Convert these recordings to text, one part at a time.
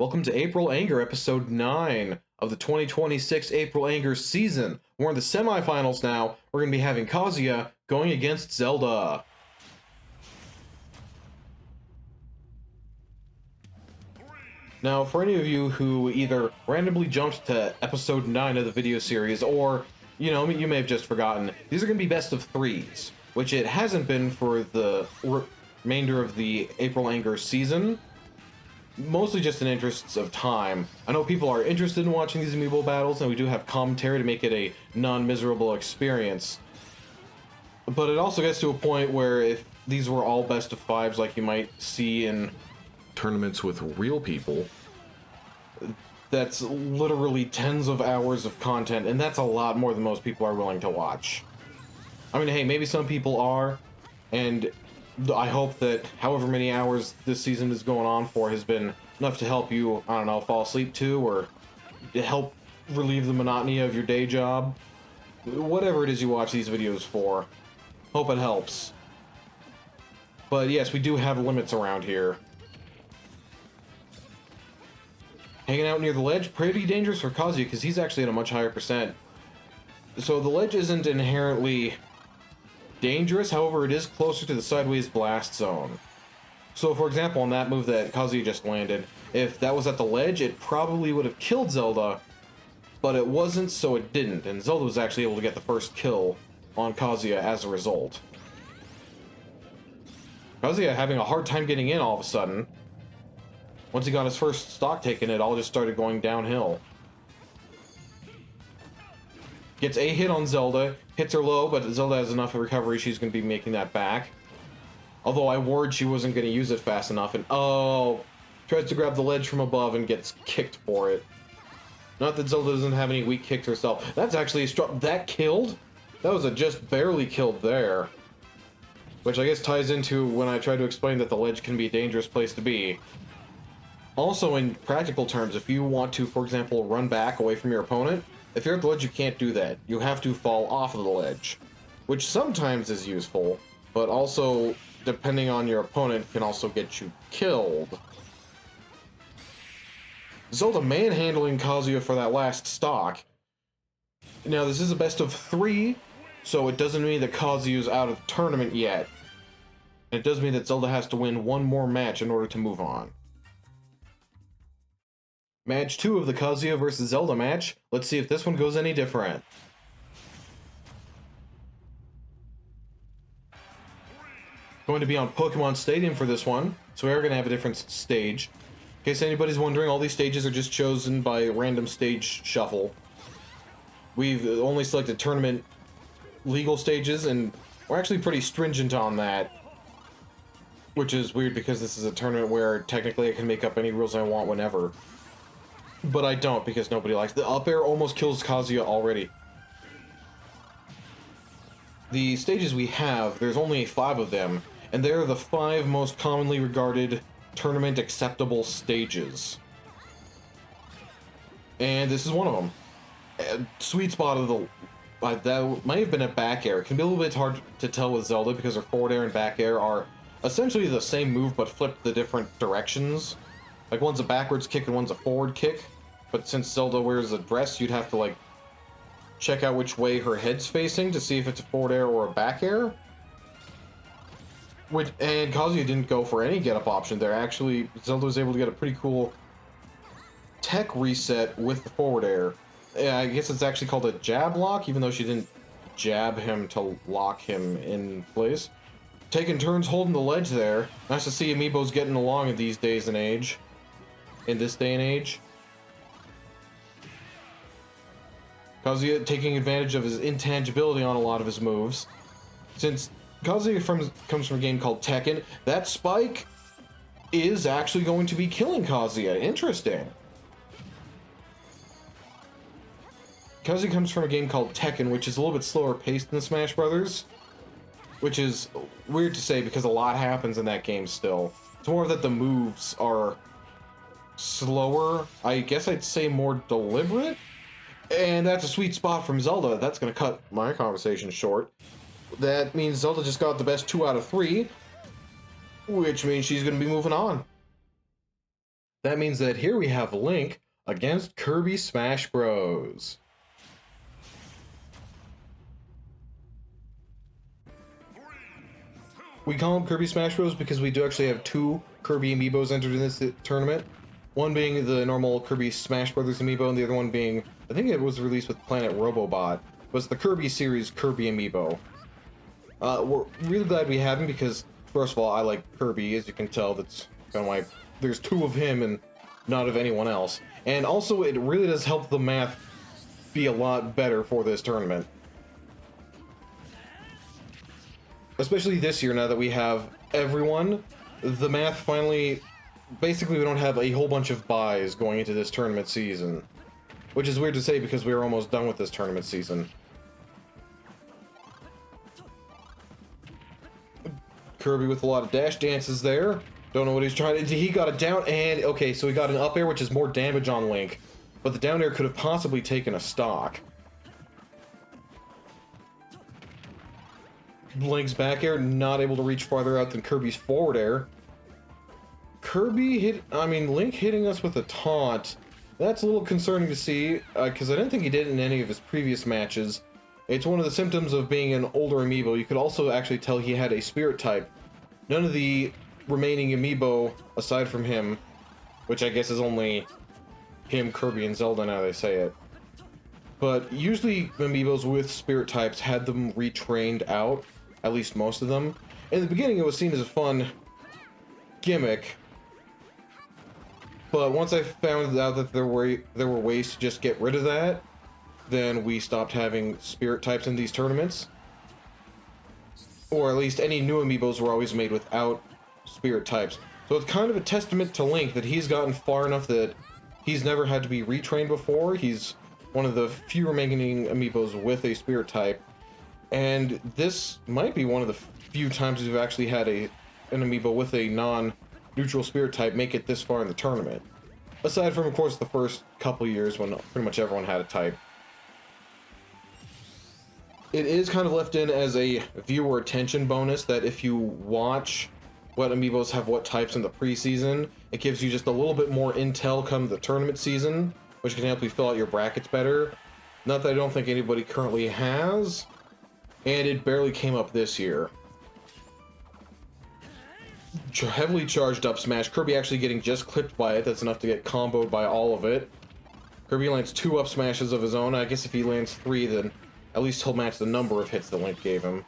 Welcome to April Anger, episode 9 of the 2026 April Anger season. We're in the semifinals now. We're going to be having Kazuya going against Zelda. Now, for any of you who either randomly jumped to episode 9 of the video series, or, you may have just forgotten, these are going to be best of 3s, which it hasn't been for the remainder of the April Anger season. Mostly just in interests of time. I know people are interested in watching these amiibo battles, and we do have commentary to make it a non-miserable experience. But it also gets to a point where if these were all best of 5s like you might see in tournaments with real people, that's literally tens of hours of content, and that's a lot more than most people are willing to watch. I mean, hey, maybe some people are, and I hope that however many hours this season is going on for has been enough to help you, I don't know, fall asleep to, or to help relieve the monotony of your day job. Whatever it is you watch these videos for, hope it helps. But yes, we do have limits around here. Hanging out near the ledge, pretty dangerous for Kazuya because he's actually at a much higher percent. So the ledge isn't inherently dangerous, however it is closer to the sideways blast zone. So for example, on that move that Kazuya just landed, if that was at the ledge, it probably would have killed Zelda, but it wasn't, so it didn't, and Zelda was actually able to get the first kill on Kazuya as a result. Kazuya having a hard time getting in all of a sudden. Once he got his first stock taken, it all just started going downhill. Gets a hit on Zelda, hits her low, but Zelda has enough of recovery, she's going to be making that back. Although I worried she wasn't going to use it fast enough, and oh, tries to grab the ledge from above and gets kicked for it. Not that Zelda doesn't have any weak kicks herself. That's actually a strong... That killed? That was a just barely killed there. Which I guess ties into when I try to explain that the ledge can be a dangerous place to be. Also, in practical terms, if you want to, for example, run back away from your opponent, if you're at the ledge, you can't do that. You have to fall off of the ledge, which sometimes is useful, but also, depending on your opponent, can also get you killed. Zelda manhandling Kazuya for that last stock. Now, this is a best of 3, so it doesn't mean that Kazuya's out of the tournament yet. It does mean that Zelda has to win one more match in order to move on. Match 2 of the Kazuya vs. Zelda match. Let's see if this one goes any different. Going to be on Pokemon Stadium for this one, so we are going to have a different stage. In case anybody's wondering, all these stages are just chosen by random stage shuffle. We've only selected tournament legal stages, and we're actually pretty stringent on that. Which is weird because this is a tournament where technically I can make up any rules I want whenever. But I don't, because nobody likes the up air. Almost kills Kazuya already. The stages we have, there's only 5 of them, and they're the 5 most commonly regarded tournament acceptable stages. And this is one of them. Sweet spot of the... that might have been a back air. It can be a little bit hard to tell with Zelda because her forward air and back air are essentially the same move but flipped the different directions. Like, one's a backwards kick and one's a forward kick. But since Zelda wears a dress, you'd have to, like, check out which way her head's facing to see if it's a forward air or a back air. And Kazuya didn't go for any get-up option there. Actually, Zelda was able to get a pretty cool tech reset with the forward air. Yeah, I guess it's actually called a jab lock, even though she didn't jab him to lock him in place. Taking turns holding the ledge there. Nice to see amiibos getting along in these days and age. In this day and age. Kazuya taking advantage of his intangibility on a lot of his moves. Since Kazuya comes from a game called Tekken, that spike is actually going to be killing Kazuya. Interesting. Kazuya comes from a game called Tekken, which is a little bit slower paced than Smash Brothers. Which is weird to say because a lot happens in that game still. It's more that the moves are slower, I guess I'd say more deliberate, and that's a sweet spot from Zelda. That's going to cut my conversation short. That means Zelda just got the best 2 out of 3, which means she's going to be moving on. That means that here we have Link against Kirby Smash Bros. We call them Kirby Smash Bros. Because we do actually have two Kirby amiibos entered in this tournament. One being the normal Kirby Smash Brothers amiibo, and the other one being, I think it was released with Planet Robobot, was the Kirby series Kirby amiibo. We're really glad we have him because, first of all, I like Kirby, as you can tell. That's kind of why there's two of him and not of anyone else. And also, it really does help the math be a lot better for this tournament. Especially this year, now that we have everyone, the math finally... Basically, we don't have a whole bunch of buys going into this tournament season. Which is weird to say because we were almost done with this tournament season. Kirby with a lot of dash dances there. Don't know what he's trying to do. He got a down and... Okay, so he got an up air, which is more damage on Link. But the down air could have possibly taken a stock. Link's back air, not able to reach farther out than Kirby's forward air. Link hitting us with a taunt. That's a little concerning to see, because I didn't think he did it in any of his previous matches. It's one of the symptoms of being an older amiibo. You could also actually tell he had a spirit type. None of the remaining amiibo, aside from him, which I guess is only him, Kirby, and Zelda now they say it. But usually amiibos with spirit types had them retrained out, at least most of them. In the beginning it was seen as a fun gimmick, but once I found out that there were ways to just get rid of that, then we stopped having spirit types in these tournaments. Or at least any new amiibos were always made without spirit types. So it's kind of a testament to Link that he's gotten far enough that he's never had to be retrained before. He's one of the few remaining amiibos with a spirit type. And this might be one of the few times we've actually had an amiibo with a non-neutral spirit type make it this far in the tournament. Aside from, of course, the first couple years when pretty much everyone had a type. It is kind of left in as a viewer attention bonus that if you watch what amiibos have what types in the preseason, it gives you just a little bit more intel come the tournament season, which can help you fill out your brackets better. Not that I don't think anybody currently has, and it barely came up this year. Heavily charged up smash. Kirby actually getting just clipped by it. That's enough to get comboed by all of it. Kirby lands 2 up smashes of his own. I guess if he lands 3, then at least he'll match the number of hits that Link gave him.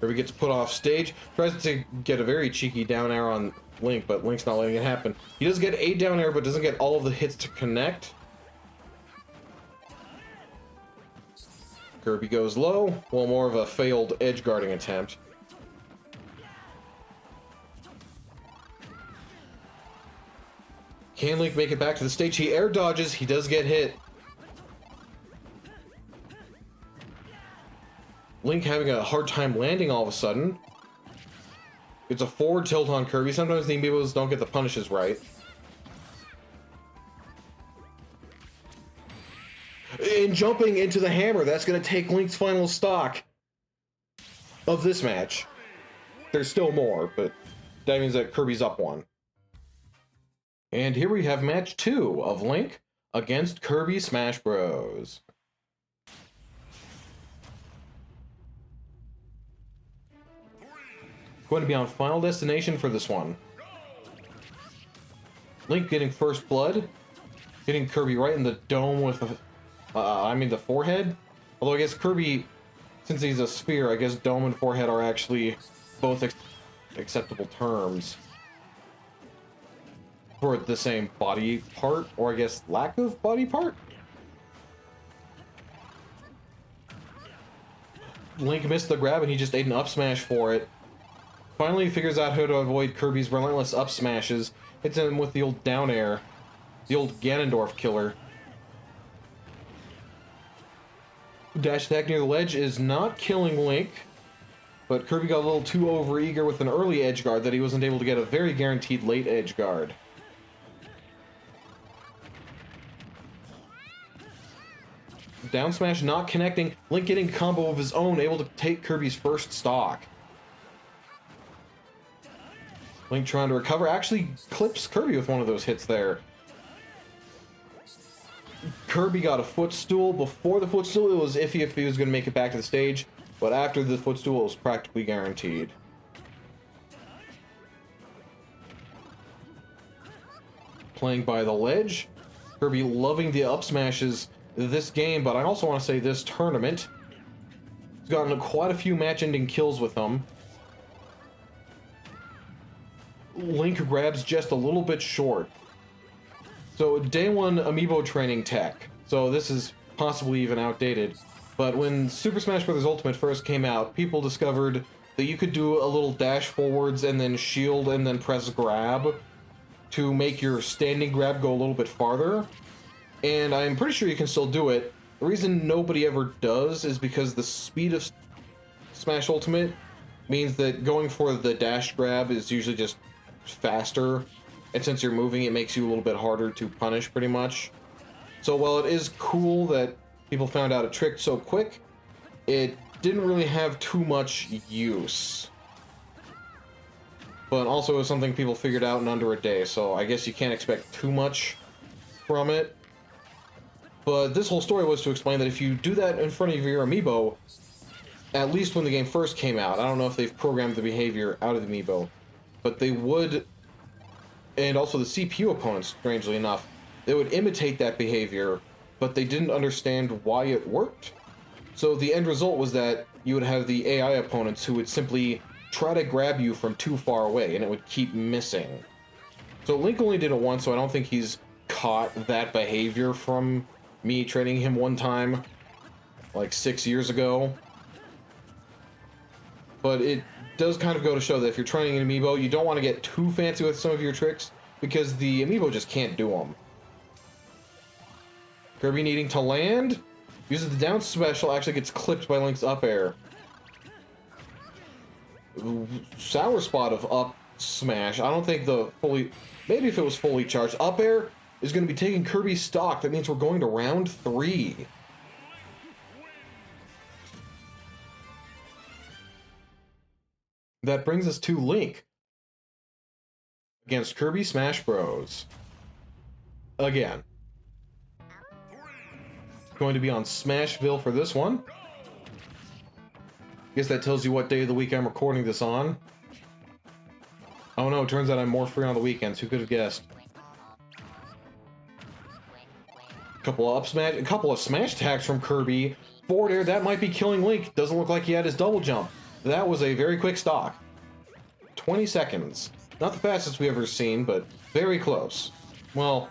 Kirby gets put off stage. Tries to get a very cheeky down air on Link, but Link's not letting it happen. He does get a down air, but doesn't get all of the hits to connect. Kirby goes low. Well, more of a failed edge guarding attempt. Can Link make it back to the stage? He air dodges. He does get hit. Link having a hard time landing all of a sudden. It's a forward tilt on Kirby. Sometimes the amiibos don't get the punishes right. And jumping into the hammer, that's going to take Link's final stock of this match. There's still more, but that means that Kirby's up 1. And here we have match 2 of Link against Kirby Smash Bros. Going to be on Final Destination for this one. Link getting first blood, hitting Kirby right in the dome with the forehead. Although I guess Kirby, since he's a sphere, I guess dome and forehead are actually both acceptable terms for the same body part, or I guess lack of body part. Link missed the grab and he just ate an up smash for it. Finally figures out how to avoid Kirby's relentless up smashes. Hits him with the old down air. The old Ganondorf killer. Dash attack near the ledge is not killing Link, but Kirby got a little too overeager with an early edge guard that he wasn't able to get a very guaranteed late edge guard. Down smash not connecting. Link getting a combo of his own, able to take Kirby's first stock. Link trying to recover, actually clips Kirby with one of those hits there. Kirby got a footstool. Before the footstool, it was iffy if he was going to make it back to the stage, but after the footstool, it was practically guaranteed. Playing by the ledge. Kirby loving the up smashes this game, but I also want to say this tournament. He's gotten quite a few match-ending kills with them. Link grabs just a little bit short. So, day one amiibo training tech. So this is possibly even outdated. But when Super Smash Bros. Ultimate first came out, people discovered that you could do a little dash forwards and then shield and then press grab to make your standing grab go a little bit farther. And I'm pretty sure you can still do it. The reason nobody ever does is because the speed of Smash Ultimate means that going for the dash grab is usually just faster, and since you're moving, it makes you a little bit harder to punish, pretty much. So while it is cool that people found out a trick so quick, it didn't really have too much use. But also it was something people figured out in under a day, so I guess you can't expect too much from it. But this whole story was to explain that if you do that in front of your amiibo, at least when the game first came out, I don't know if they've programmed the behavior out of the amiibo, but they would, and also the CPU opponents, strangely enough, they would imitate that behavior, but they didn't understand why it worked. So the end result was that you would have the AI opponents who would simply try to grab you from too far away, and it would keep missing. So Link only did it once, so I don't think he's caught that behavior from me training him one time, like 6 years ago. But it does kind of go to show that if you're training an amiibo, you don't want to get too fancy with some of your tricks, because the amiibo just can't do them. Kirby needing to land, uses the down special, actually gets clipped by Link's up air. Sour spot of up smash. I don't think the fully, maybe if it was fully charged. Up air is going to be taking Kirby's stock. That means we're going to round 3. That brings us to Link against Kirby Smash Bros. Again. Going to be on Smashville for this one. Guess that tells you what day of the week I'm recording this on. Oh no, it turns out I'm more free on the weekends. Who could have guessed? A couple of smash attacks from Kirby. Forward air, that might be killing Link. Doesn't look like he had his double jump. That was a very quick stock. 20 seconds. Not the fastest we've ever seen, but very close. Well,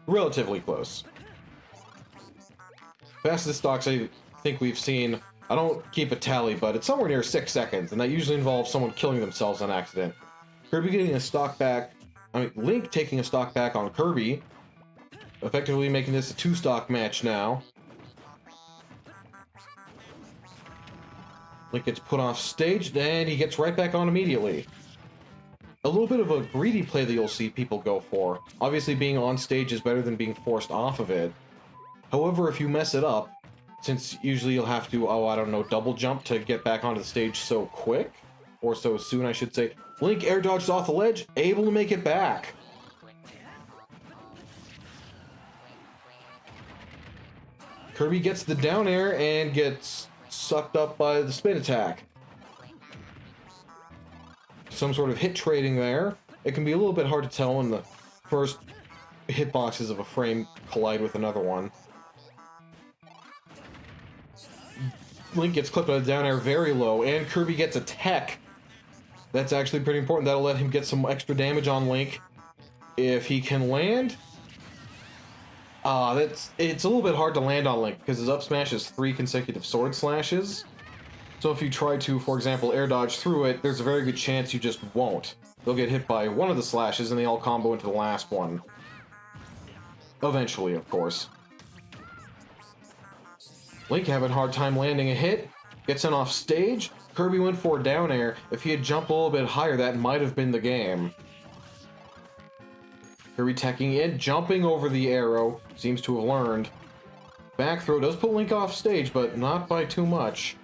relatively close. Fastest stocks I think we've seen, I don't keep a tally, but it's somewhere near 6 seconds, and that usually involves someone killing themselves on accident. Kirby getting a stock back, Link taking a stock back on Kirby, effectively making this a 2-stock match now. Link gets put off stage, and he gets right back on immediately. A little bit of a greedy play that you'll see people go for. Obviously, being on stage is better than being forced off of it. However, if you mess it up, since usually you'll have to, oh, I don't know, double jump to get back onto the stage so quick, or so soon, I should say. Link air dodged off the ledge, able to make it back. Kirby gets the down air and gets sucked up by the spin attack. Some sort of hit trading there. It can be a little bit hard to tell when the first hitboxes of a frame collide with another one. Link gets clipped by the down air very low, and Kirby gets a tech. That's actually pretty important. That'll let him get some extra damage on Link. If he can land... it's a little bit hard to land on Link, because his up smash is 3 consecutive sword slashes. So if you try to, for example, air dodge through it, there's a very good chance you just won't. They'll get hit by one of the slashes, and they all combo into the last one. Eventually, of course. Link having a hard time landing a hit, gets sent off stage. Kirby went for a down air. If he had jumped a little bit higher, that might have been the game. Kirby teching in, jumping over the arrow, seems to have learned. Back throw does put Link off stage, but not by too much.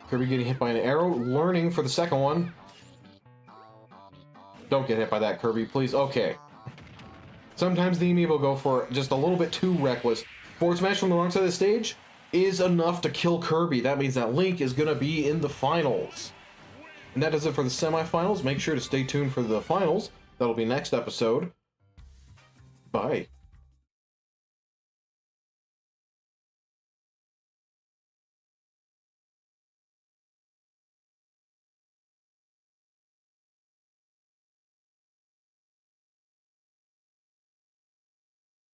Kirby getting hit by an arrow, learning for the second one. Don't get hit by that, Kirby, please. Okay. Sometimes the amiibo go for just a little bit too reckless. Forward smash from the wrong side of the stage is enough to kill Kirby. That means that Link is going to be in the finals. And that does it for the semifinals. Make sure to stay tuned for the finals. That'll be next episode. Bye.